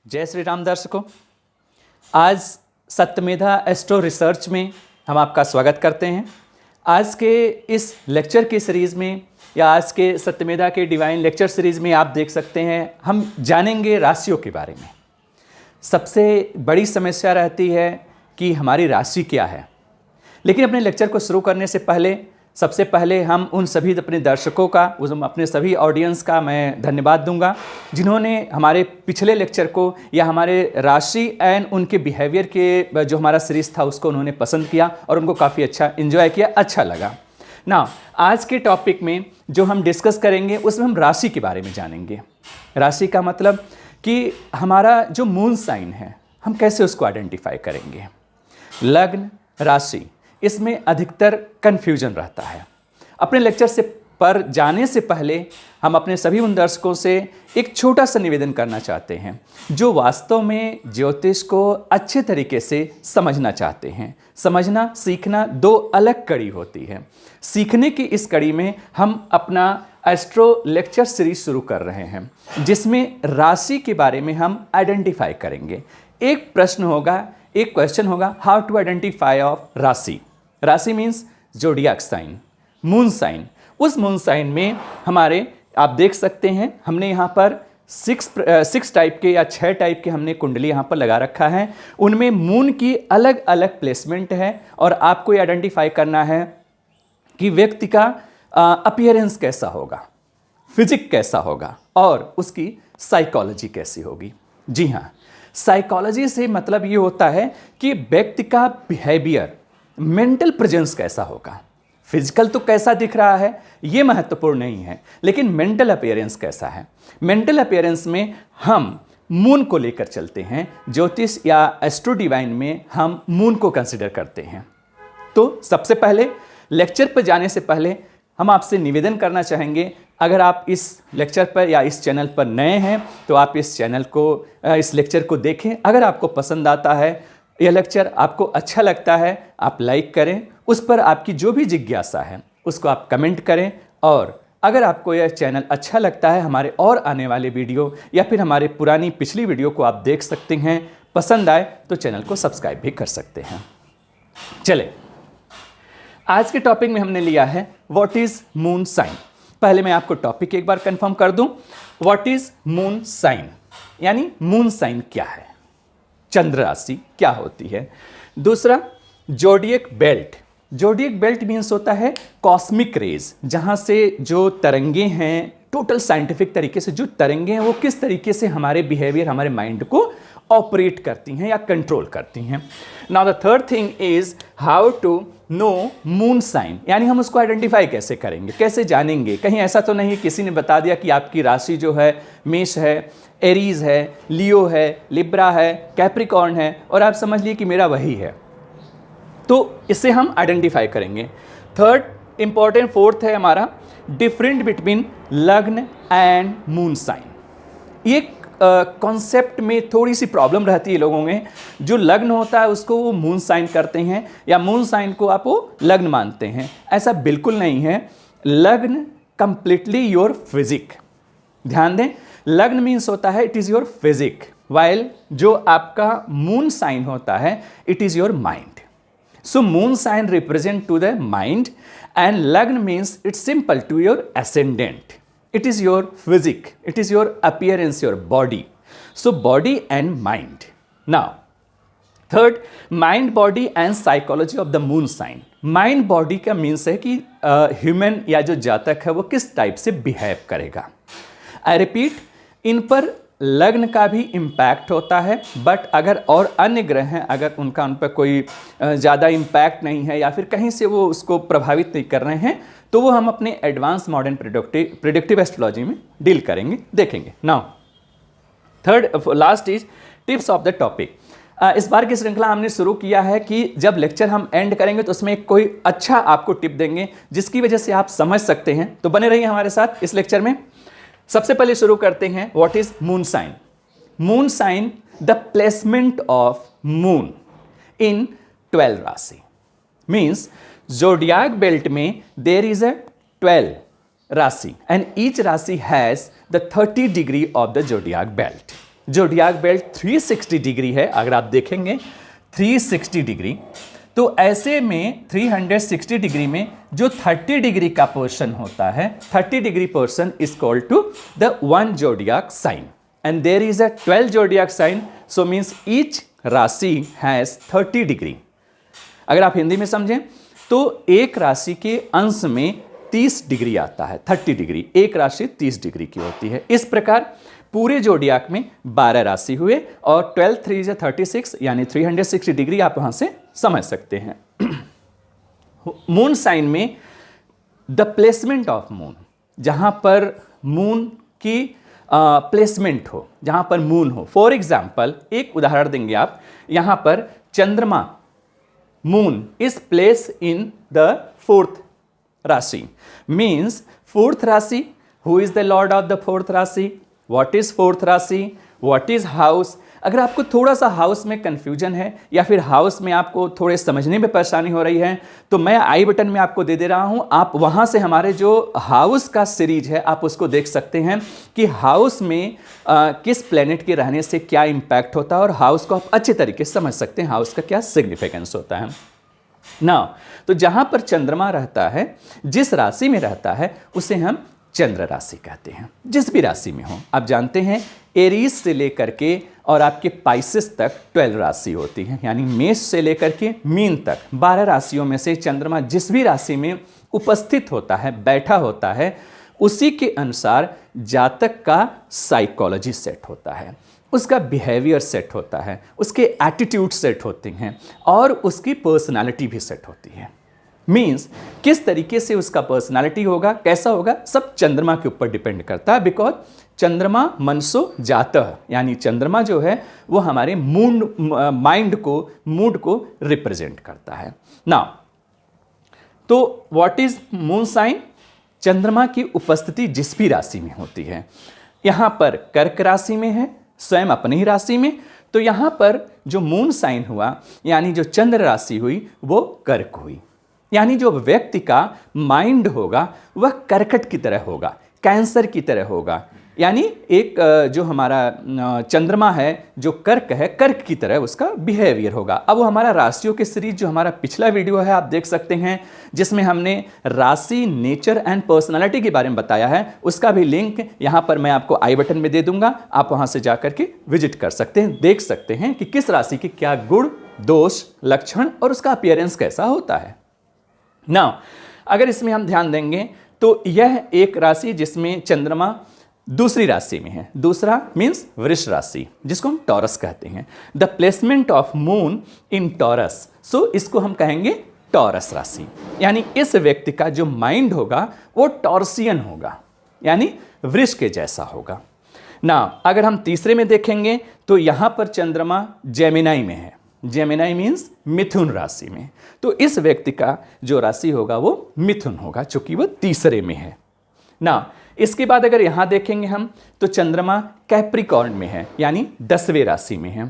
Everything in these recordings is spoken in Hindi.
जय श्री राम दर्शकों, आज सत्यमेधा एस्ट्रो रिसर्च में हम आपका स्वागत करते हैं। आज के इस लेक्चर की सीरीज़ में या आज के सत्यमेधा के डिवाइन लेक्चर सीरीज़ में आप देख सकते हैं हम जानेंगे राशियों के बारे में। सबसे बड़ी समस्या रहती है कि हमारी राशि क्या है। लेकिन अपने लेक्चर को शुरू करने से पहले सबसे पहले हम उन सभी अपने दर्शकों का, अपने सभी ऑडियंस का मैं धन्यवाद दूंगा जिन्होंने हमारे पिछले लेक्चर को या हमारे राशि एंड उनके बिहेवियर के जो हमारा सीरीज़ था उसको उन्होंने पसंद किया और उनको काफ़ी अच्छा एंजॉय किया, अच्छा लगा ना। आज के टॉपिक में जो हम डिस्कस करेंगे उसमें हम राशि के बारे में जानेंगे। राशि का मतलब कि हमारा जो मून साइन है हम कैसे उसको आइडेंटिफाई करेंगे। लग्न, राशि, इसमें अधिकतर कन्फ्यूजन रहता है। अपने लेक्चर से पर जाने से पहले हम अपने सभी उन दर्शकों से एक छोटा सा निवेदन करना चाहते हैं जो वास्तव में ज्योतिष को अच्छे तरीके से समझना चाहते हैं। समझना, सीखना दो अलग कड़ी होती है। सीखने की इस कड़ी में हम अपना एस्ट्रो लेक्चर सीरीज शुरू कर रहे हैं जिसमें राशि के बारे में हम आइडेंटिफाई करेंगे। एक क्वेश्चन होगा हाउ टू आइडेंटिफाई ऑफ राशि। राशि means zodiac sign, moon sign. उस मून साइन में हमारे आप देख सकते हैं हमने यहाँ पर सिक्स टाइप के या 6 टाइप के हमने कुंडली यहाँ पर लगा रखा है। उनमें मून की अलग अलग प्लेसमेंट है और आपको ये आइडेंटिफाई करना है कि व्यक्ति का अपीयरेंस कैसा होगा, फिजिक कैसा होगा और उसकी साइकोलॉजी कैसी होगी। जी हाँ, साइकोलॉजी से मतलब ये होता है कि व्यक्ति का बिहेवियर, मेंटल प्रेजेंस कैसा होगा। फिजिकल तो कैसा दिख रहा है ये महत्वपूर्ण नहीं है, लेकिन मेंटल अपीयरेंस कैसा है। मेंटल अपीयरेंस में हम मून को लेकर चलते हैं। ज्योतिष या एस्ट्रो डिवाइन में हम मून को कंसिडर करते हैं। तो सबसे पहले लेक्चर पर जाने से पहले हम आपसे निवेदन करना चाहेंगे, अगर आप इस लेक्चर पर या इस चैनल पर नए हैं तो आप इस लेक्चर को देखें। अगर आपको पसंद आता है यह लेक्चर, आपको अच्छा लगता है, आप लाइक करें। उस पर आपकी जो भी जिज्ञासा है उसको आप कमेंट करें। और अगर आपको यह चैनल अच्छा लगता है, हमारे और आने वाले वीडियो या फिर हमारे पिछली वीडियो को आप देख सकते हैं। पसंद आए तो चैनल को सब्सक्राइब भी कर सकते हैं। चले, आज के टॉपिक में हमने लिया है व्हाट इज मून साइन। पहले मैं आपको टॉपिक एक बार कंफर्म कर दूं। व्हाट इज मून साइन, यानी मून साइन क्या है, चंद्र राशि क्या होती है। दूसरा, zodiac belt. Zodiac belt means होता है कॉस्मिक रेज, जहां से जो तरंगे हैं, टोटल साइंटिफिक तरीके से जो तरंगे हैं वो किस तरीके से हमारे बिहेवियर, हमारे माइंड को ऑपरेट करती हैं या कंट्रोल करती हैं। Now the third thing is how to know moon sign, यानी हम उसको आइडेंटिफाई कैसे करेंगे, कैसे जानेंगे। कहीं ऐसा तो नहीं किसी ने बता दिया कि आपकी राशि जो है मेष है, एरीज है, लियो है, लिब्रा है, कैप्रिकॉर्न है और आप समझ लिए कि मेरा वही है। तो इससे हम आइडेंटिफाई करेंगे। थर्ड इंपॉर्टेंट, फोर्थ है हमारा different between lagna and moon sign. ये कॉन्सेप्ट में थोड़ी सी प्रॉब्लम रहती है लोगों में। जो लग्न होता है उसको वो मून साइन करते हैं या मून साइन को आप वो लग्न मानते हैं। ऐसा बिल्कुल नहीं है। लग्न कंप्लीटली योर फिजिक। ध्यान दें, लग्न मीन्स होता है it is your physique, while जो आपका मून साइन होता है it is your mind. So moon sign represent to the mind and लग्न means it's simple to your ascendant. It is your physic, it is your appearance, your body. So body and mind. Now, third, mind, body and psychology of the moon sign. Mind body का मीन्स है कि ह्यूमन या जो जातक है वो किस टाइप से बिहेव करेगा। आई रिपीट, इन पर लग्न का भी इम्पैक्ट होता है, बट अगर और अन्य ग्रह हैं, अगर उन पर कोई ज़्यादा इम्पैक्ट नहीं है या फिर कहीं से वो उसको प्रभावित नहीं कर रहे हैं तो वो हम अपने एडवांस मॉडर्न प्रिडिक्टिव एस्ट्रोलॉजी में डील करेंगे, देखेंगे। Now third last is tips of the topic. इस बार की श्रृंखला हमने शुरू किया है कि जब लेक्चर हम एंड करेंगे तो उसमें कोई अच्छा आपको टिप देंगे जिसकी वजह से आप समझ सकते हैं। तो बने रहिए हमारे साथ इस लेक्चर में। सबसे पहले शुरू करते हैं what is moon sign. Moon sign, the placement of moon in 12 rashi means जोडियाक belt में देर इज अ 12 राशि and each rashi has the 30 degree of the zodiac belt. जोडियाक belt 360 degree है, अगर आप देखेंगे 360 डिग्री, तो ऐसे में 360 डिग्री में जो 30 डिग्री का पोर्शन होता है, 30 degree portion is called to the one zodiac sign, and there is a 12 zodiac sign, so means each rashi has 30 degree. अगर आप हिंदी में समझें तो एक राशि के अंश में 30 डिग्री आता है, 30 डिग्री, एक राशि 30 डिग्री की होती है। इस प्रकार पूरे जोडियाक में 12 राशि हुए और 12 3 is 36 यानी 360 डिग्री आप वहां से समझ सकते हैं। मून साइन में द प्लेसमेंट ऑफ मून, जहां पर मून की प्लेसमेंट हो, जहां पर मून हो। फॉर एग्जाम्पल एक उदाहरण देंगे आप, यहां पर चंद्रमा moon is place in the 4th राशि, मीन्स 4th राशि, who is the Lord of the 4th राशि, व्हाट इज 4th राशि, व्हाट इज हाउस। अगर आपको थोड़ा सा हाउस में कंफ्यूजन है या फिर हाउस में आपको थोड़े समझने में परेशानी हो रही है तो मैं आई बटन में आपको दे रहा हूं, आप वहां से हमारे जो हाउस का सीरीज है आप उसको देख सकते हैं कि हाउस में किस प्लेनेट के रहने से क्या इंपैक्ट होता है और हाउस को आप अच्छे तरीके से समझ सकते हैं, हाउस का क्या सिग्निफिकेंस होता है ना। तो जहां पर चंद्रमा रहता है, जिस राशि में रहता है उसे हम चंद्र राशि कहते हैं, जिस भी राशि में हो। आप जानते हैं एरीज से लेकर के और आपके पाइसेस तक 12 राशि होती है, यानी मेष से लेकर के मीन तक 12 राशियों में से चंद्रमा जिस भी राशि में उपस्थित होता है, बैठा होता है, उसी के अनुसार जातक का साइकोलॉजी सेट होता है, उसका बिहेवियर सेट होता है, उसके एटीट्यूड सेट होते हैं और उसकी पर्सनालिटी भी सेट होती है। मीन्स किस तरीके से उसका पर्सनालिटी होगा, कैसा होगा, सब चंद्रमा के ऊपर डिपेंड करता है। बिकॉज चंद्रमा मनसो जातः, यानी चंद्रमा जो है वो हमारे माइंड को, मूड को रिप्रेजेंट करता है ना। तो व्हाट इज मून साइन, चंद्रमा की उपस्थिति जिस भी राशि में होती है। यहां पर कर्क राशि में है, स्वयं अपनी ही राशि में, तो यहां पर जो मून साइन हुआ यानी जो चंद्र राशि हुई वो कर्क हुई, यानी जो व्यक्ति का माइंड होगा वह कर्कट की तरह होगा, कैंसर की तरह होगा, यानी एक जो हमारा चंद्रमा है जो कर्क है, कर्क की तरह उसका बिहेवियर होगा। अब वो हमारा राशियों के सीरीज जो हमारा पिछला वीडियो है आप देख सकते हैं, जिसमें हमने राशि, नेचर एंड पर्सनालिटी के बारे में बताया है, उसका भी लिंक यहाँ पर मैं आपको आई बटन में दे दूंगा, आप वहाँ से जाकर के विजिट कर सकते हैं, देख सकते हैं कि किस राशि के क्या गुण, दोष, लक्षण और उसका अपीयरेंस कैसा होता है ना। अगर इसमें हम ध्यान देंगे तो यह एक राशि जिसमें चंद्रमा दूसरी राशि में है, दूसरा मीन्स वृष राशि जिसको हम टॉरस कहते हैं। The placement of moon in Taurus, so इसको हम कहेंगे टॉरस राशि, यानी इस व्यक्ति का जो माइंड होगा वो टॉरसियन होगा, यानी वृष के जैसा होगा ना। अगर हम तीसरे में देखेंगे तो यहां पर चंद्रमा जेमिनाई में है, जेमिनाई मीन्स मिथुन राशि में, तो इस व्यक्ति का जो राशि होगा वो मिथुन होगा, चूंकि वह तीसरे में है ना। इसके बाद अगर यहां देखेंगे हम तो चंद्रमा कैप्रिकॉर्न में है, यानी 10वें राशि में है,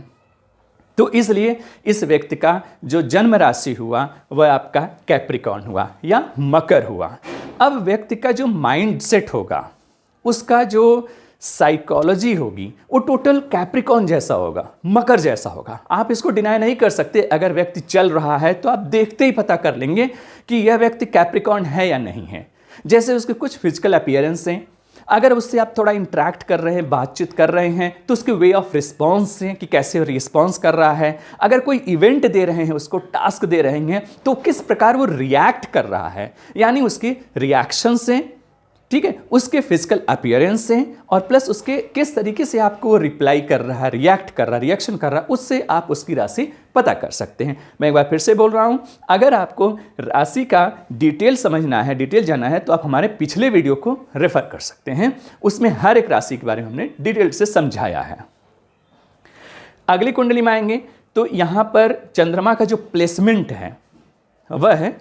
तो इसलिए इस व्यक्ति का जो जन्म राशि हुआ वह आपका कैप्रिकॉर्न हुआ या मकर हुआ। अब व्यक्ति का जो माइंड सेट होगा, उसका जो साइकोलॉजी होगी वो टोटल कैप्रिकॉर्न जैसा होगा, मकर जैसा होगा। आप इसको डिनाई नहीं कर सकते, अगर व्यक्ति चल रहा है तो आप देखते ही पता कर लेंगे कि यह व्यक्ति कैप्रिकॉर्न है या नहीं है। जैसे उसके कुछ फिजिकल अपीयरेंस हैं, अगर उससे आप थोड़ा इंटरेक्ट कर रहे हैं, बातचीत कर रहे हैं, तो उसके वे ऑफ रिस्पॉन्स हैं कि कैसे रिस्पॉन्स कर रहा है। अगर कोई इवेंट दे रहे हैं, उसको टास्क दे रहे हैं, तो किस प्रकार वो रिएक्ट कर रहा है, यानी उसके रिएक्शन से, ठीक है, उसके फिजिकल अपीयरेंस से और प्लस उसके किस तरीके से आपको रिप्लाई कर रहा है, रिएक्ट कर रहा है, रिएक्शन कर रहा है, उससे आप उसकी राशि पता कर सकते हैं। मैं एक बार फिर से बोल रहा हूं, अगर आपको राशि का डिटेल समझना है, डिटेल जानना है, तो आप हमारे पिछले वीडियो को रेफर कर सकते हैं, उसमें हर एक राशि के बारे में हमने डिटेल से समझाया है। अगली कुंडली में आएंगे तो यहां पर चंद्रमा का जो प्लेसमेंट है वह है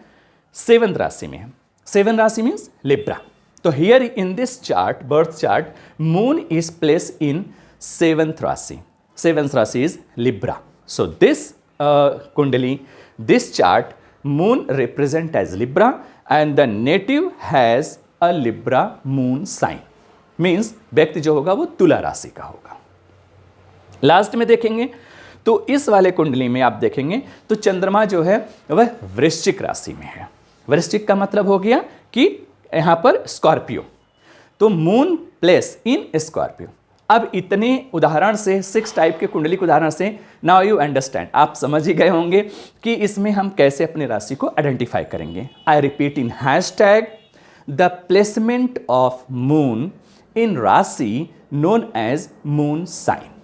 7th राशि में है। 7th राशि मीन्स लिब्रा। तो here in this chart, birth chart, moon is place in 7th राशि। 7th राशि is Libra. So this kundali, this chart, moon represent as Libra and the native has a Libra moon sign, means व्यक्ति जो होगा वो तुला राशि का होगा। लास्ट में देखेंगे तो इस वाले कुंडली में आप देखेंगे तो चंद्रमा जो है वह वृश्चिक राशि में है। वृश्चिक का मतलब हो गया कि यहाँ पर स्कॉर्पियो, तो मून प्लेस इन स्कॉर्पियो। अब इतने उदाहरण से 6 टाइप के कुंडली के उदाहरण से नाउ यू अंडरस्टैंड, आप समझ ही गए होंगे कि इसमें हम कैसे अपनी राशि को आइडेंटिफाई करेंगे। I repeat in hashtag the placement of moon in राशि known as moon sign.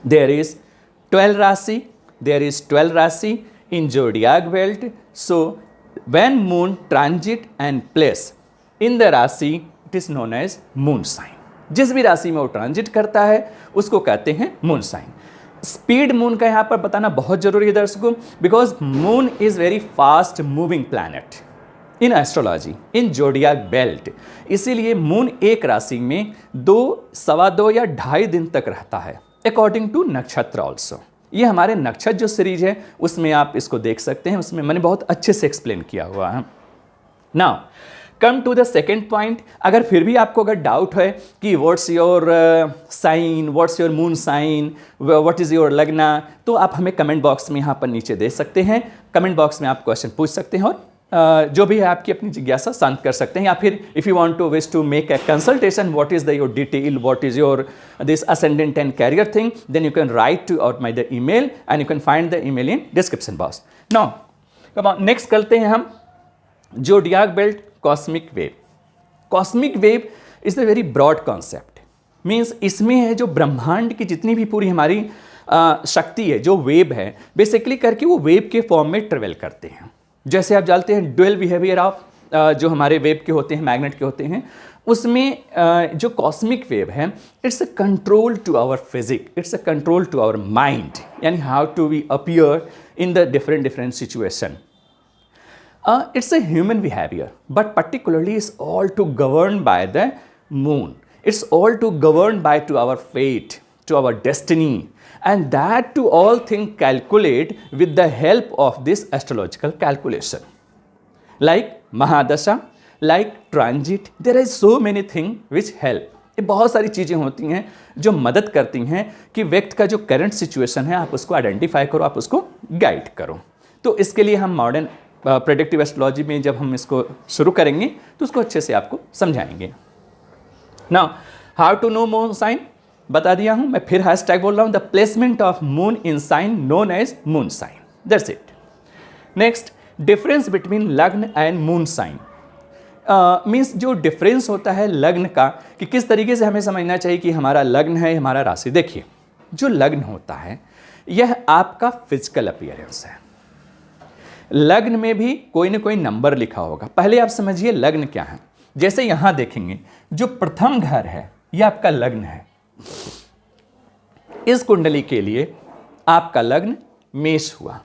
There is 12 Rashi, there is 12 Rashi in zodiac belt. So when moon transit and place in the Rashi, it is known as moon sign. जिस भी राशि में वो ट्रांजिट करता है उसको कहते हैं मून साइन। स्पीड मून का यहाँ पर बताना बहुत जरूरी है दर्शकों, because moon is very fast moving planet in astrology in जोडियाक belt. इसीलिए मून एक राशि में 2, सवा 2 या 2.5 दिन तक रहता है अकॉर्डिंग टू नक्षत्र ऑल्सो। ये हमारे नक्षत्र जो सीरीज है उसमें आप इसको देख सकते हैं, उसमें मैंने बहुत अच्छे से एक्सप्लेन किया हुआ है। Now come to the second point. अगर फिर भी आपको अगर डाउट है कि what's your sign, what's your moon sign, what is your lagna, तो आप हमें कमेंट बॉक्स में यहाँ पर नीचे दे सकते हैं। कमेंट बॉक्स में आप क्वेश्चन पूछ सकते हैं और जो भी है आपकी अपनी जिज्ञासा शांत कर सकते हैं। या फिर if you want to wish to make a consultation, what is the your detail, what is your this ascendant and career thing, then you can write to out my the email and you can find the email in description box. Now come on, next करते हैं हम zodiac belt cosmic wave. Cosmic wave is a very broad concept, means इसमें है जो ब्रह्मांड की जितनी भी पूरी हमारी शक्ति है, जो वेव है, बेसिकली करके वो वेव के फॉर्म में ट्रेवल करते हैं। जैसे आप जानते हैं ड्यूअल बिहेवियर ऑफ जो हमारे वेव के होते हैं, मैग्नेट के होते हैं, उसमें जो कॉस्मिक वेव है it's a control to our physique, it's a control to our mind, यानी how to we appear in the different situation. It's a human behavior, but particularly it's all to govern by the moon. It's all to govern by to our fate, to our destiny, and that to all things calculate with the help of this astrological calculation. Like Mahadasha, like transit, there is so many things which help. ये बहुत सारी चीज़ें होती हैं जो मदद करती हैं कि व्यक्ति का जो करंट सिचुएशन है आप उसको आइडेंटिफाई करो, आप उसको गाइड करो। तो इसके लिए हम मॉडर्न प्रेडिक्टिव एस्ट्रोलॉजी में जब हम इसको शुरू करेंगे तो उसको अच्छे से आपको समझाएंगे। Now how to know moon sign बता दिया हूं, मैं फिर हैशटैग बोल रहा हूं, the placement of moon in sign known as moon sign, that's it. Next, difference between lagna and moon sign. Means जो डिफरेंस होता है लग्न का, कि किस तरीके से हमें समझना चाहिए कि हमारा लग्न है, हमारा राशि। देखिए जो लग्न होता है यह आपका फिजिकल अपीयरेंस है। लग्न में भी कोई ना कोई नंबर लिखा होगा। पहले आप समझिए लग्न क्या है। जैसे यहां देखेंगे जो प्रथम घर है यह आपका लग्न है। इस कुंडली के लिए आपका लग्न मेष हुआ,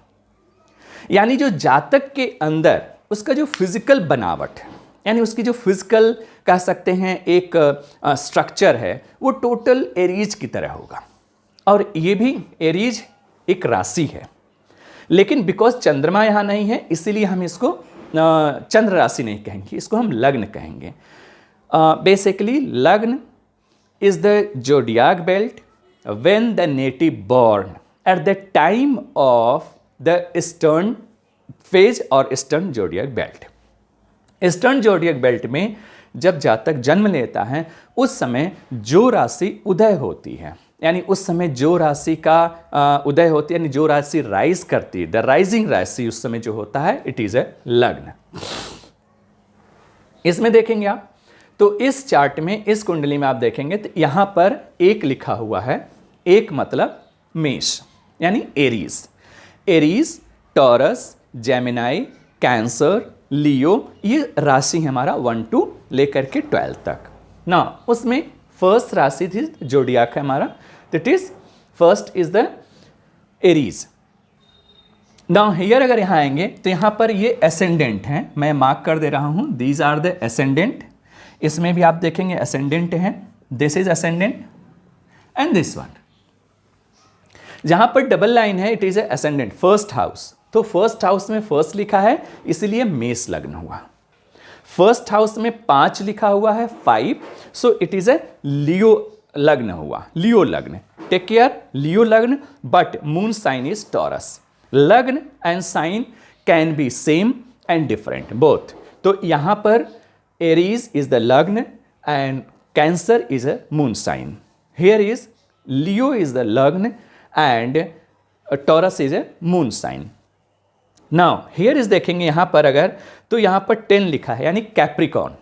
यानी जो जातक के अंदर उसका जो फिजिकल बनावट है, यानी उसकी जो फिजिकल कह सकते हैं एक स्ट्रक्चर है, वो टोटल एरीज की तरह होगा। और ये भी एरीज एक राशि है, लेकिन बिकॉज चंद्रमा यहाँ नहीं है इसीलिए हम इसको चंद्र राशि नहीं कहेंगे, इसको हम लग्न कहेंगे। बेसिकली लग्न is the zodiac belt when the native born at the time of the eastern phase और eastern zodiac belt. Eastern zodiac belt में जब जातक जन्म लेता है उस समय जो राशि उदय होती है, यानी उस समय जो राशि का उदय होती है, यानी जो राशि राइज करती है, द राइजिंग राशि उस समय जो होता है इट इज ए लग्न। इसमें देखेंगे आप तो इस चार्ट में, इस कुंडली में आप देखेंगे तो यहां पर एक लिखा हुआ है, एक मतलब मेष यानी Aries. Aries, Taurus, Gemini, Cancer, Leo, ये राशि है हमारा 1 to लेकर के 12 तक ना। उसमें फर्स्ट राशि थी जोडियाक है हमारा, that is first is the Aries. Now here अगर यहाँ आएंगे तो यहाँ पर ये एसेंडेंट हैं, मैं मार्क कर दे रहा हूँ, दीज आर द एसेंडेंट। इसमें भी आप देखेंगे एसेंडेंट हैं, this is ascendant and this one. जहाँ पर डबल लाइन है it is a ascendant first house, तो फर्स्ट हाउस में फर्स्ट लिखा है इसलिए मेष लग्न हुआ। फर्स्ट हाउस में 5 लिखा हुआ है 5, सो इट इज ए लियो लग्न हुआ, लियो लग्न। टेक केयर, लियो लग्न but moon sign is Taurus. लग्न and sign can be same and different both. तो यहां पर एरीज इज द लग्न and Cancer is a moon sign. Here is Leo is the लग्न and Taurus is a moon sign. Now here is देखेंगे यहां पर अगर, तो यहां पर 10 लिखा है यानी कैप्रिकॉर्न.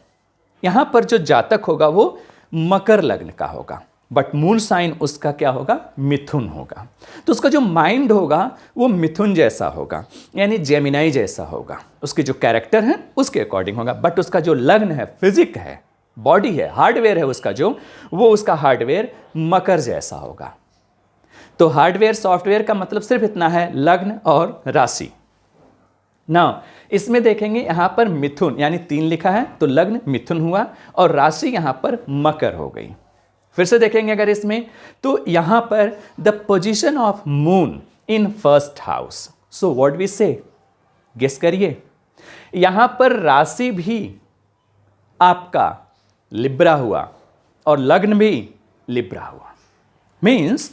यहां पर जो जातक होगा वो मकर लग्न का होगा, बट मून साइन उसका क्या होगा, मिथुन होगा. तो उसका जो माइंड होगा वो मिथुन जैसा होगा, यानी जेमिनाई जैसा होगा. उसके जो कैरेक्टर है उसके अकॉर्डिंग होगा, बट उसका जो लग्न है, फिजिक है, बॉडी है, हार्डवेयर है उसका जो, वो उसका हार्डवेयर मकर जैसा होगा. तो हार्डवेयर सॉफ्टवेयर का मतलब सिर्फ इतना है, लग्न और राशि. ना इसमें देखेंगे यहां पर मिथुन यानी 3 लिखा है, तो लग्न मिथुन हुआ और राशि यहां पर मकर हो गई. फिर से देखेंगे अगर इसमें, तो यहां पर the position of moon in first house. So what we say, guess करिए. यहां पर राशि भी आपका लिब्रा हुआ और लग्न भी लिब्रा हुआ. मीन्स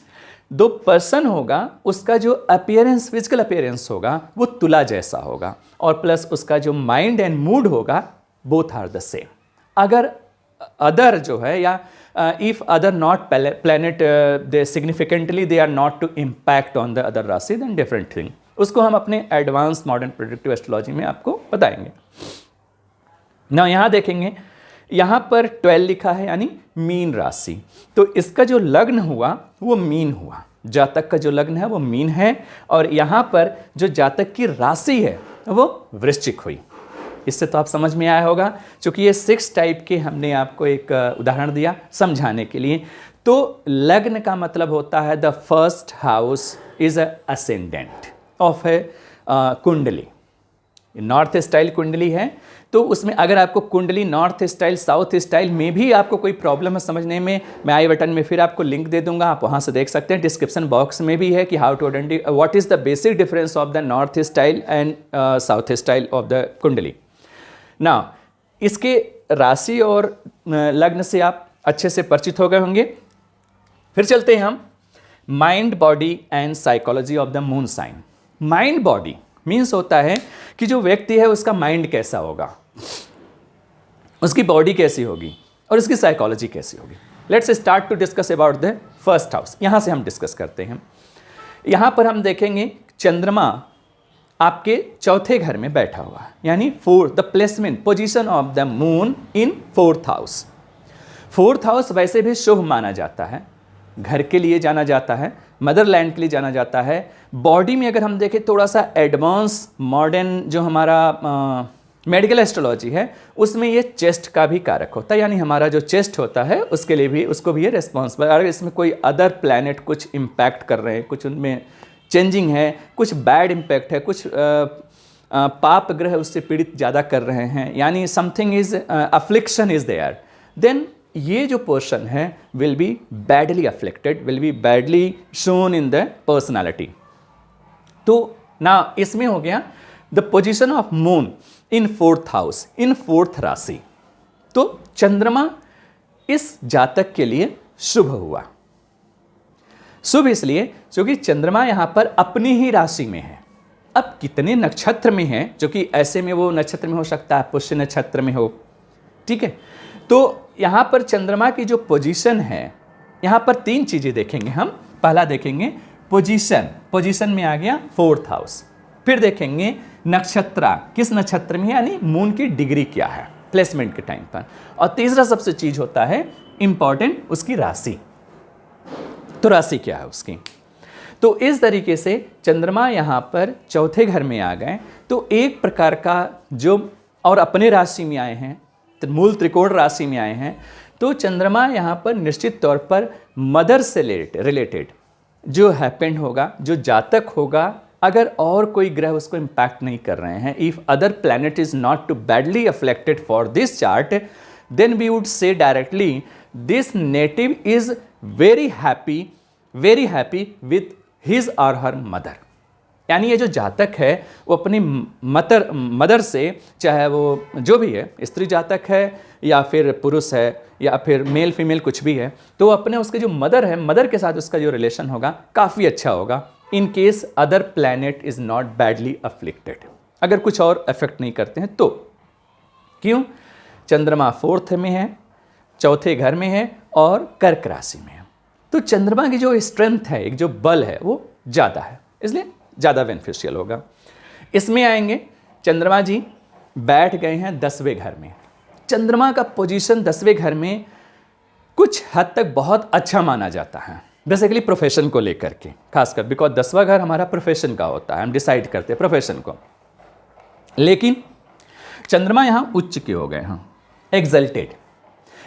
दो पर्सन होगा, उसका जो अपीयरेंस, फिजिकल अपीयरेंस होगा वो तुला जैसा होगा, और प्लस उसका जो माइंड एंड मूड होगा, बोथ आर द सेम. अगर अदर जो है, या if other not planet they significantly they are not to impact on the other rashi, then different thing. उसको हम अपने एडवांस मॉडर्न प्रेडिक्टिव एस्ट्रोलॉजी में आपको बताएंगे. ना यहां देखेंगे, यहां पर 12 लिखा है यानी मीन राशि. तो इसका जो लग्न हुआ वो मीन हुआ, जातक का जो लग्न है वो मीन है, और यहां पर जो जातक की राशि है वो वृश्चिक हुई. इससे तो आप समझ में आया होगा, क्योंकि ये 6 टाइप के हमने आपको एक उदाहरण दिया समझाने के लिए. तो लग्न का मतलब होता है the first house is a ascendant of a kundli. North style कुंडली है, तो उसमें अगर आपको कुंडली नॉर्थ स्टाइल, साउथ स्टाइल में भी आपको कोई प्रॉब्लम है समझने में, मैं आई बटन में फिर आपको लिंक दे दूंगा, आप वहां से देख सकते हैं. डिस्क्रिप्शन बॉक्स में भी है कि how to identify what is the basic difference of the north style and south style of the kundli. ना इसके राशि और लग्न से आप अच्छे से परिचित हो गए होंगे. फिर चलते हैं हम mind, body and psychology of the moon sign. Mind body means होता है कि जो व्यक्ति है उसका माइंड कैसा होगा, उसकी बॉडी कैसी होगी और उसकी साइकोलॉजी कैसी होगी. Let's start to discuss about the first house. यहां से हम डिस्कस करते हैं. यहां पर हम देखेंगे चंद्रमा आपके चौथे घर में बैठा हुआ है, यानी the placement, position of the moon in 4th house. 4th house वैसे भी शुभ माना जाता है, घर के लिए जाना जाता है, मदरलैंड के लिए जाना जाता है. बॉडी में अगर हम देखें थोड़ा सा एडवांस मॉडर्न जो हमारा मेडिकल एस्ट्रोलॉजी है, उसमें ये चेस्ट का भी कारक होता है, यानी हमारा जो चेस्ट होता है उसके लिए भी, उसको भी ये रिस्पॉन्सिबल. अगर इसमें कोई अदर प्लैनेट कुछ इम्पैक्ट कर रहे हैं, कुछ उनमें चेंजिंग है, कुछ बैड इम्पैक्ट है, कुछ पाप ग्रह उससे पीड़ित ज़्यादा कर रहे हैं, यानी something is affliction is there, then ये जो पोर्शन है will be badly afflicted, will be badly shown in the personality. तो ना इसमें हो गया the position of moon in 4th house, in 4th rashi. तो चंद्रमा इस जातक के लिए शुभ हुआ. शुभ इसलिए क्योंकि चंद्रमा यहां पर अपनी ही राशि में है. अब कितने नक्षत्र में है, जो कि ऐसे में वो नक्षत्र में हो सकता है, पुष्य नक्षत्र में हो, ठीक है. तो यहां पर चंद्रमा की जो पोजीशन है, यहां पर 3 चीजें देखेंगे हम. पहला देखेंगे पोजीशन, पोजीशन में आ गया 4th हाउस. फिर देखेंगे नक्षत्र, किस नक्षत्र में है, यानी मून की डिग्री क्या है प्लेसमेंट के टाइम पर. और तीसरा सबसे चीज होता है इंपॉर्टेंट, उसकी राशि. तो राशि क्या है उसकी. तो इस तरीके से चंद्रमा यहां पर चौथे घर में आ गए, तो एक प्रकार का जो, और अपने राशि में आए हैं, मूल त्रिकोण राशि में आए हैं, तो चंद्रमा यहाँ पर निश्चित तौर पर मदर से रिलेटेड जो हैपेंड होगा, जो जातक होगा, अगर और कोई ग्रह उसको इम्पैक्ट नहीं कर रहे हैं, if other planet is not too badly afflicted for this chart, then we would say directly this native is very happy with his or her mother. यानी ये जो जातक है वो अपनी मदर से, चाहे वो जो भी है, स्त्री जातक है या फिर पुरुष है या फिर मेल फीमेल कुछ भी है, तो अपने उसके जो मदर है, मदर के साथ उसका जो रिलेशन होगा काफ़ी अच्छा होगा, in case other planet is not badly afflicted, अगर कुछ और अफेक्ट नहीं करते हैं तो। क्यों? चंद्रमा 4th में है, 4थे घर में है और कर्क राशि में है, तो चंद्रमा की जो स्ट्रेंथ है, एक जो बल है वो ज़्यादा है, इसलिए ज़्यादा बेनिफिशियल होगा। इसमें आएंगे, चंद्रमा जी बैठ गए हैं 10वें घर में। चंद्रमा का पोजीशन 10वें घर में कुछ हद तक बहुत अच्छा माना जाता है, बेसिकली प्रोफेशन को लेकर के, खासकर बिकॉज 10वां घर हमारा प्रोफेशन का होता है, हम डिसाइड करते हैं प्रोफेशन को। लेकिन चंद्रमा यहाँ उच्च के हो गए हैं, एक्सल्टेड।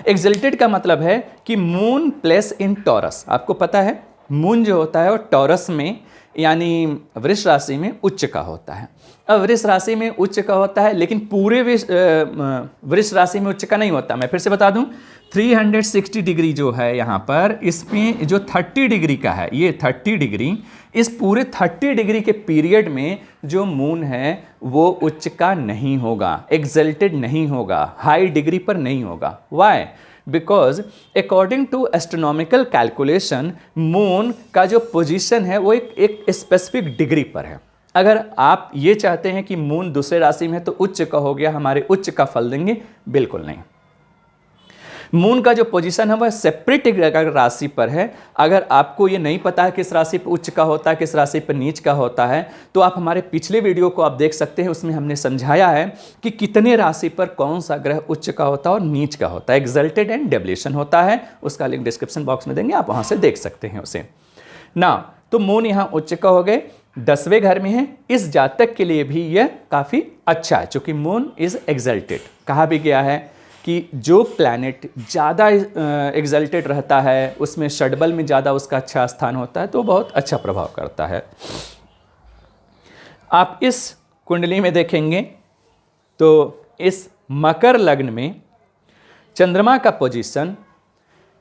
एक्सल्टेड का मतलब है कि मून प्लेस इन टॉरस, आपको पता है मून जो होता है वो टॉरस में यानी वृष राशि में उच्च का होता है। अब वृष राशि में उच्च का होता है, लेकिन पूरे वृष राशि में उच्च का नहीं होता। मैं फिर से बता दूं, 360 डिग्री जो है यहाँ पर, इसमें जो 30 डिग्री का है, ये 30 डिग्री, इस पूरे 30 डिग्री के पीरियड में जो मून है वो उच्च का नहीं होगा, एक्सल्टेड नहीं होगा, हाई डिग्री पर नहीं होगा। Why? Because according to astronomical calculation moon का जो पोजीशन है वो एक स्पेसिफिक डिग्री पर है। अगर आप ये चाहते हैं कि मून दूसरे राशि में है तो उच्च का हो गया, हमारे उच्च का फल देंगे, बिल्कुल नहीं। मून का जो पोजीशन है वह सेपरेट अगर राशि पर है, अगर आपको ये नहीं पता है किस राशि पर उच्च का होता है, किस राशि पर नीच का होता है, तो आप हमारे पिछले वीडियो को आप देख सकते हैं, उसमें हमने समझाया है कि कितने राशि पर कौन सा ग्रह उच्च का होता है और नीच का होता है, एक्सल्टेड एंड डेविलेशन होता है। उसका लिंक डिस्क्रिप्शन बॉक्स में देंगे, आप वहाँ से देख सकते हैं उसे ना। तो मून यहाँ उच्च का हो गए, 10वें घर में है। इस जातक के लिए भी यह काफ़ी अच्छा है, चूँकि मून इज़ एक्सल्टेड। कहा भी गया है कि जो प्लैनेट ज़्यादा एक्सल्टेड रहता है उसमें षडबल में ज़्यादा उसका अच्छा स्थान होता है, तो बहुत अच्छा प्रभाव करता है। आप इस कुंडली में देखेंगे तो इस मकर लग्न में चंद्रमा का पोजीशन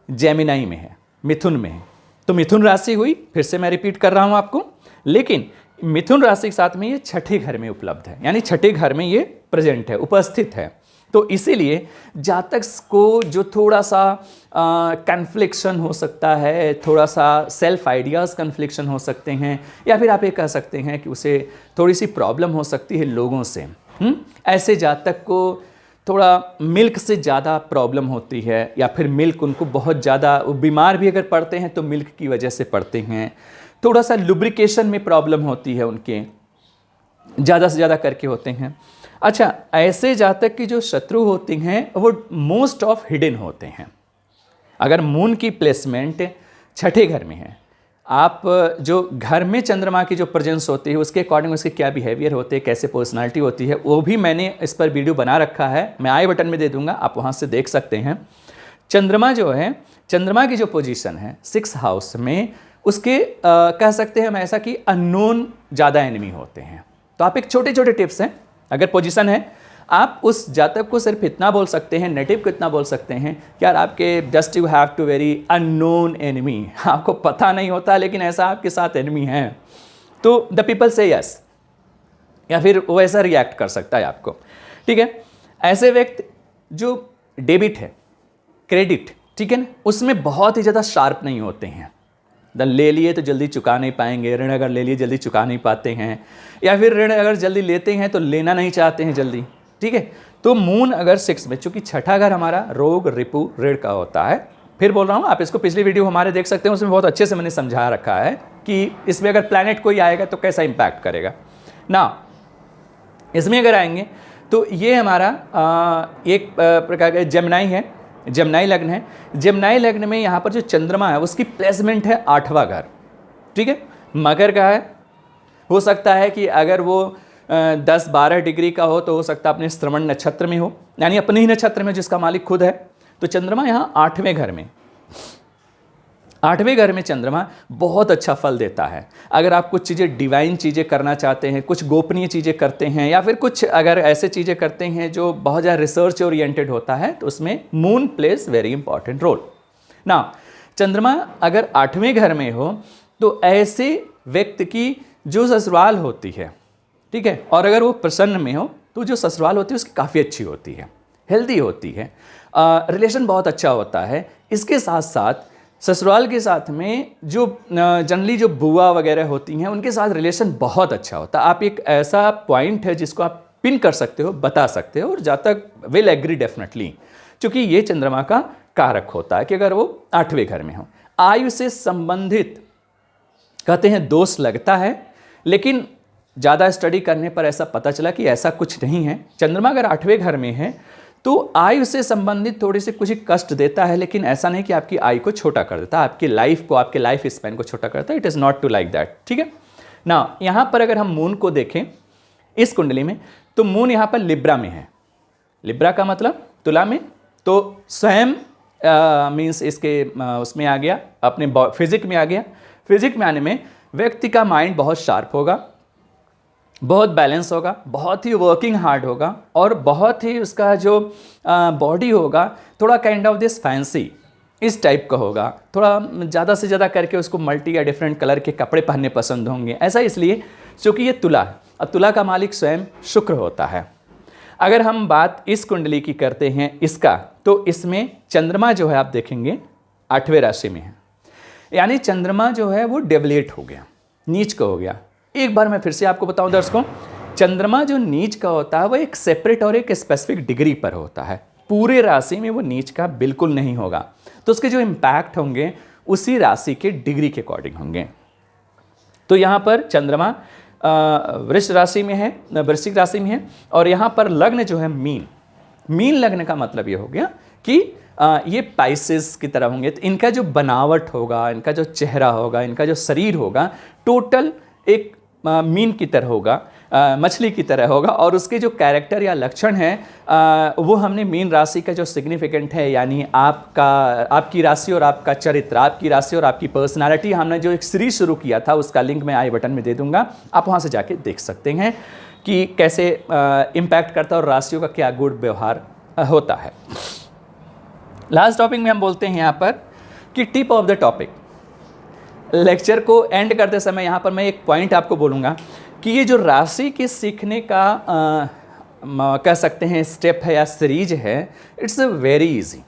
जेमिनाई में है, मिथुन में है। तो मिथुन राशि हुई, फिर से मैं रिपीट कर रहा हूँ आपको, लेकिन मिथुन राशि के साथ में ये 6ठे घर में उपलब्ध है, यानी 6ठे घर में ये प्रेजेंट है, उपस्थित है। तो इसीलिए जातक को जो थोड़ा सा कन्फ्लिक्शन हो सकता है, थोड़ा सा सेल्फ आइडियाज़ कन्फ्लिक्शन हो सकते हैं, या फिर आप ये कह सकते हैं कि उसे थोड़ी सी प्रॉब्लम हो सकती है लोगों से। ऐसे जातक को थोड़ा मिल्क से ज़्यादा प्रॉब्लम होती है, या फिर मिल्क उनको बहुत ज़्यादा, बीमार भी अगर पड़ते हैं तो मिल्क की वजह से पड़ते हैं। थोड़ा सा लुब्रिकेशन में प्रॉब्लम होती है उनके, ज़्यादा से ज़्यादा करके होते हैं। अच्छा, ऐसे जातक की जो शत्रु होती हैं वो मोस्ट ऑफ हिडन होते हैं। अगर मून की प्लेसमेंट 6ठे घर में है, आप जो घर में चंद्रमा की जो प्रेजेंस होती है उसके अकॉर्डिंग उसके क्या बिहेवियर होते हैं, कैसे पर्सनालिटी होती है, वो भी मैंने इस पर वीडियो बना रखा है, मैं आई बटन में दे दूंगा, आप वहाँ से देख सकते हैं। चंद्रमा जो है, चंद्रमा की जो पोजीशन है 6th हाउस में, उसके कह सकते हैं हम ऐसा कि अननोन ज़्यादा एनिमी होते हैं। तो आप एक छोटे छोटे टिप्स हैं, अगर पोजीशन है, आप उस जातक को सिर्फ इतना बोल सकते हैं, नेटिव को इतना बोल सकते हैं कि यार आपके just you have to very unknown enemy, आपको पता नहीं होता लेकिन ऐसा आपके साथ एनिमी है, तो द पीपल से यस, या फिर वो ऐसा रिएक्ट कर सकता है आपको। ठीक है, ऐसे व्यक्ति जो डेबिट है, क्रेडिट, ठीक है ना, उसमें बहुत ही ज़्यादा शार्प नहीं होते हैं। ले लिए तो जल्दी चुका नहीं पाएंगे, ऋण अगर ले लिए जल्दी चुका नहीं पाते हैं, या फिर ऋण अगर जल्दी लेते हैं तो लेना नहीं चाहते हैं जल्दी। ठीक है, तो मून अगर 6 में, चूंकि 6ठा घर हमारा रोग रिपु ऋण का होता है, फिर बोल रहा हूँ, आप इसको पिछली वीडियो हमारे देख सकते हैं, उसमें बहुत अच्छे से मैंने समझा रखा है कि इसमें अगर प्लैनेट कोई आएगा तो कैसा इंपैक्ट करेगा ना। इसमें अगर आएंगे तो ये हमारा एक प्रकार का जेमिनाई है, जेमिनाई लग्न है। जेमिनाई लग्न में यहाँ पर जो चंद्रमा है उसकी प्लेसमेंट है 8वां घर। ठीक है, मकर का है, हो सकता है कि अगर वो 10-12 डिग्री का हो तो हो सकता है अपने श्रवण नक्षत्र में हो, यानी अपने ही नक्षत्र में जिसका मालिक खुद है। तो चंद्रमा यहाँ 8वें घर में, 8वें घर में चंद्रमा बहुत अच्छा फल देता है। अगर आप कुछ चीज़ें डिवाइन चीज़ें करना चाहते हैं, कुछ गोपनीय चीज़ें करते हैं, या फिर कुछ अगर ऐसे चीज़ें करते हैं जो बहुत ज़्यादा रिसर्च ओरिएंटेड होता है, तो उसमें moon place very important role ना। चंद्रमा अगर 8वें घर में हो तो ऐसे व्यक्ति की जो ससुराल होती है, ठीक है, और अगर वो प्रसन्न में हो तो जो ससुराल होती है उसकी काफ़ी अच्छी होती है, हेल्दी होती है, रिलेशन बहुत अच्छा होता है। इसके साथ साथ ससुराल के साथ में जो जनरली जो बुआ वगैरह होती हैं उनके साथ रिलेशन बहुत अच्छा होता है। आप एक ऐसा पॉइंट है जिसको आप पिन कर सकते हो, बता सकते हो, और जहाँ तक विल एग्री डेफिनेटली, क्योंकि ये चंद्रमा का कारक होता है कि अगर वो 8वें घर में हो। आयु से संबंधित कहते हैं दोष लगता है, लेकिन ज़्यादा स्टडी करने पर ऐसा पता चला कि ऐसा कुछ नहीं है। चंद्रमा अगर 8वें घर में है तो आयु से संबंधित थोड़ी सी कुछ कष्ट देता है, लेकिन ऐसा नहीं कि आपकी आयु को छोटा कर देता, आपकी लाइफ को, आपके लाइफ स्पैन को छोटा करता है। It is not to like that, ठीक है ना। यहाँ पर अगर हम मून को देखें इस कुंडली में, तो मून यहाँ पर लिब्रा में है। लिब्रा का मतलब तुला में, तो स्वयं मीन्स इसके उसमें आ गया, अपने फिजिक में आ गया। फिजिक में आने में व्यक्ति का माइंड बहुत शार्प होगा, बहुत बैलेंस होगा, बहुत ही वर्किंग हार्ड होगा, और बहुत ही उसका जो बॉडी होगा थोड़ा काइंड ऑफ दिस फैंसी इस टाइप का होगा। थोड़ा ज़्यादा से ज़्यादा करके उसको मल्टी या डिफरेंट कलर के कपड़े पहनने पसंद होंगे। ऐसा इसलिए क्योंकि ये तुला है, और तुला का मालिक स्वयं शुक्र होता है। अगर हम बात इस कुंडली की करते हैं इसका, तो इसमें चंद्रमा जो है आप देखेंगे 8वें राशि में है, यानी चंद्रमा जो है वो डेविएट हो गया, नीच का हो गया। एक बार मैं फिर से आपको बताऊं दर्शकों, चंद्रमा जो नीच का होता है वो एक सेपरेट और एक स्पेसिफिक डिग्री पर होता है, पूरे राशि में वो नीच का बिल्कुल नहीं होगा। तो उसके जो इम्पैक्ट होंगे उसी राशि के डिग्री के अकॉर्डिंग होंगे। तो यहाँ पर चंद्रमा वृष राशि में है, वृश्चिक राशि में है, और यहाँ पर लग्न जो है मीन। मीन लग्न का मतलब ये हो गया कि ये पाइसेस की तरह होंगे। तो इनका जो बनावट होगा, इनका जो चेहरा होगा, इनका जो शरीर होगा, टोटल एक मीन की तरह होगा, मछली की तरह होगा। और उसके जो कैरेक्टर या लक्षण हैं वो हमने मीन राशि का जो सिग्निफिकेंट है, यानी आपकी राशि और आपका चरित्र, आपकी राशि और आपकी पर्सनालिटी, हमने जो एक सीरीज शुरू किया था उसका लिंक मैं आई बटन में दे दूंगा, आप वहाँ से जाके देख सकते हैं कि कैसे इम्पैक्ट करता है और राशियों का क्या गुण व्यवहार होता है। लास्ट टॉपिक में हम बोलते हैं यहाँ पर कि tip of the topic. Lecture को एंड करते समय यहाँ पर मैं एक पॉइंट आपको बोलूँगा कि ये जो राशि के सीखने का कह सकते हैं स्टेप है या सीरीज है, it's very easy.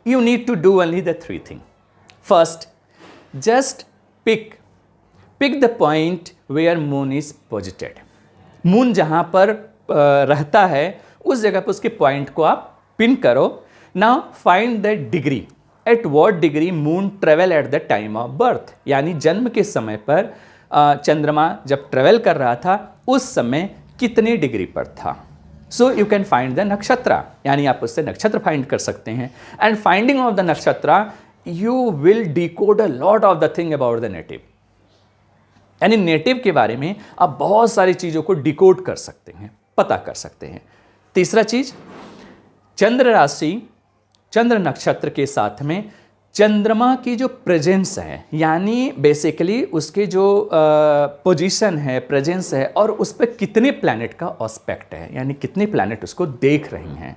You need to do only the 3 thing. First, just pick the point where moon is posited. Moon जहाँ पर रहता है उस जगह पर उसके पॉइंट को आप पिन करो। Now find the degree, at what degree moon travel at the time of birth, यानी जन्म के समय पर चंद्रमा जब ट्रेवल कर रहा था उस समय कितने डिग्री पर था। So you can find the नक्षत्र, यानी आप उससे नक्षत्र फाइंड कर सकते हैं। एंड फाइंडिंग ऑफ द नक्षत्र you will decode a lot of the thing about the native, यानी नेटिव के बारे में आप बहुत सारी चीज़ों को डिकोड कर सकते हैं, पता कर सकते हैं। तीसरा चीज, चंद्र राशि, चंद्र नक्षत्र के साथ में चंद्रमा की जो प्रेजेंस है, यानी बेसिकली उसके जो पोजीशन है, प्रेजेंस है, और उस पर कितने प्लैनेट का ऑस्पेक्ट है, यानी कितने प्लैनेट उसको देख रही हैं।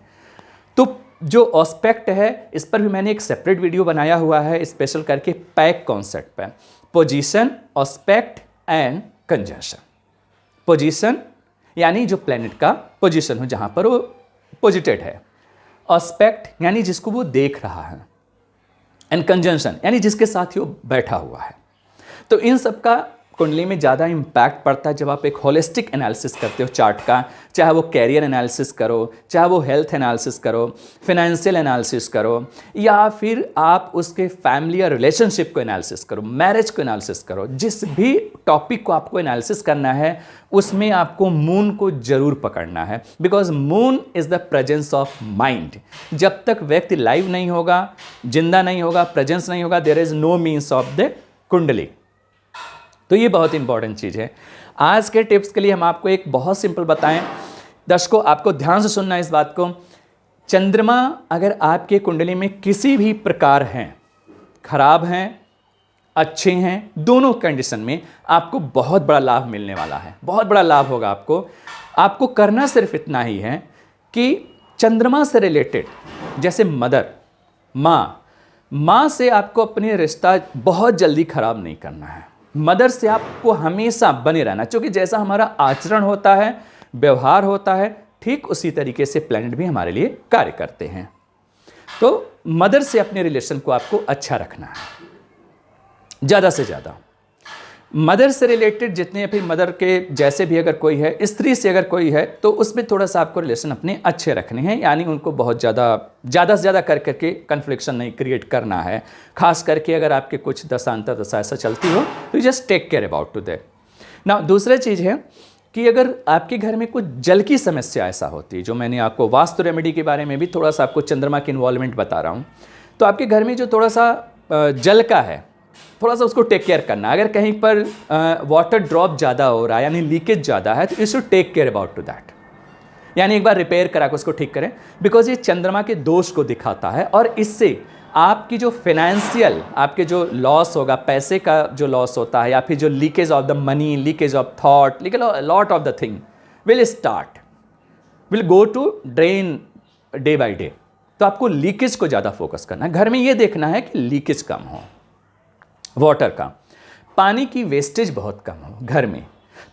तो जो ऑस्पेक्ट है इस पर भी मैंने एक सेपरेट वीडियो बनाया हुआ है स्पेशल करके पैक कॉन्सेप्ट पर। Position, aspect and conjunction. Position यानी जो प्लैनेट का पोजीशन हो जहाँ पर वो पोजिटेड है, ऑस्पेक्ट यानी जिसको वो देख रहा है, एंड कंजंक्शन यानी जिसके साथ ही वो बैठा हुआ है। तो इन सब का कुंडली में ज़्यादा इम्पैक्ट पड़ता है जब आप एक होलिस्टिक एनालिसिस करते हो चार्ट का, चाहे वो कैरियर एनालिसिस करो, चाहे वो हेल्थ एनालिसिस करो, फिनेंशियल एनालिसिस करो, या फिर आप उसके फैमिली या रिलेशनशिप को एनालिसिस करो, मैरिज को एनालिसिस करो। जिस भी टॉपिक को आपको एनालिसिस करना है उसमें आपको मून को जरूर पकड़ना है, because moon is the presence of mind. जब तक व्यक्ति लाइव नहीं होगा, जिंदा नहीं होगा, प्रेजेंस नहीं होगा, there is no means of the kundli. तो ये बहुत इंपॉर्टेंट चीज़ है। आज के टिप्स के लिए हम आपको एक बहुत सिंपल बताएं, दर्शकों आपको ध्यान से सुनना इस बात को। चंद्रमा अगर आपके कुंडली में किसी भी प्रकार हैं, खराब हैं, अच्छे हैं, दोनों कंडीशन में आपको बहुत बड़ा लाभ मिलने वाला है, बहुत बड़ा लाभ होगा आपको। आपको करना सिर्फ इतना ही है कि चंद्रमा से रिलेटेड जैसे मदर, माँ से आपको अपने रिश्ता बहुत जल्दी खराब नहीं करना है। मदर से आपको हमेशा बने रहना, क्योंकि जैसा हमारा आचरण होता है, व्यवहार होता है, ठीक उसी तरीके से प्लैनेट भी हमारे लिए कार्य करते हैं। तो मदर से अपने रिलेशन को आपको अच्छा रखना है, ज़्यादा से ज़्यादा। मदर से रिलेटेड जितने, फिर मदर के जैसे भी अगर कोई है, स्त्री से अगर कोई है, तो उसमें थोड़ा सा आपको रिलेशन अपने अच्छे रखने हैं, यानी उनको बहुत ज़्यादा से ज़्यादा कर करके कन्फ्लिक्शन नहीं क्रिएट करना है। खास करके अगर आपके कुछ दशा ऐसा चलती हो तो just take care about to that. ना दूसरा चीज़ है कि अगर आपके घर में कुछ जल की समस्या ऐसा होती है, जो मैंने आपको वास्तु रेमेडी के बारे में भी थोड़ा सा आपको चंद्रमा की इन्वॉल्वमेंट बता रहा हूँ, तो आपके घर में जो थोड़ा सा जल का है, थोड़ा सा उसको टेक केयर करना। अगर कहीं पर वाटर ड्रॉप ज़्यादा हो रहा है, यानी लीकेज ज़्यादा है, तो you should take care about to that, यानी एक बार रिपेयर करा के उसको ठीक करें, बिकॉज ये चंद्रमा के दोष को दिखाता है। और इससे आपकी जो फाइनेंशियल, आपके जो लॉस होगा, पैसे का जो लॉस होता है, या फिर जो leakage of the money, leakage of thought, lot of the thing will go to drain day by day. तो आपको लीकेज को ज़्यादा फोकस करना है। घर में ये देखना है कि लीकेज कम हो, वाटर का, पानी की वेस्टेज बहुत कम हो घर में,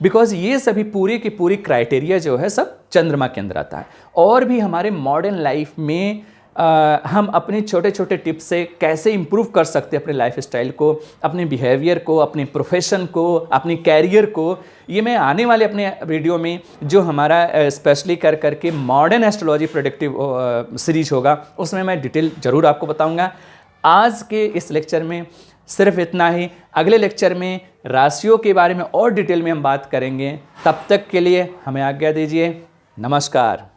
बिकॉज ये सभी पूरी की पूरी क्राइटेरिया जो है सब चंद्रमा के अंदर आता है। और भी हमारे मॉडर्न लाइफ में हम अपने छोटे छोटे टिप्स से कैसे इंप्रूव कर सकते हैं अपने लाइफ स्टाइल को, अपने बिहेवियर को, अपने प्रोफेशन को, अपने कैरियर को, ये मैं आने वाले अपने वीडियो में जो हमारा स्पेशली कर करके मॉडर्न एस्ट्रोलॉजी प्रोडक्टिव सीरीज होगा, उसमें मैं डिटेल ज़रूर आपको बताऊंगा। आज के इस लेक्चर में सिर्फ इतना ही। अगले लेक्चर में राशियों के बारे में और डिटेल में हम बात करेंगे। तब तक के लिए हमें आज्ञा दीजिए। नमस्कार।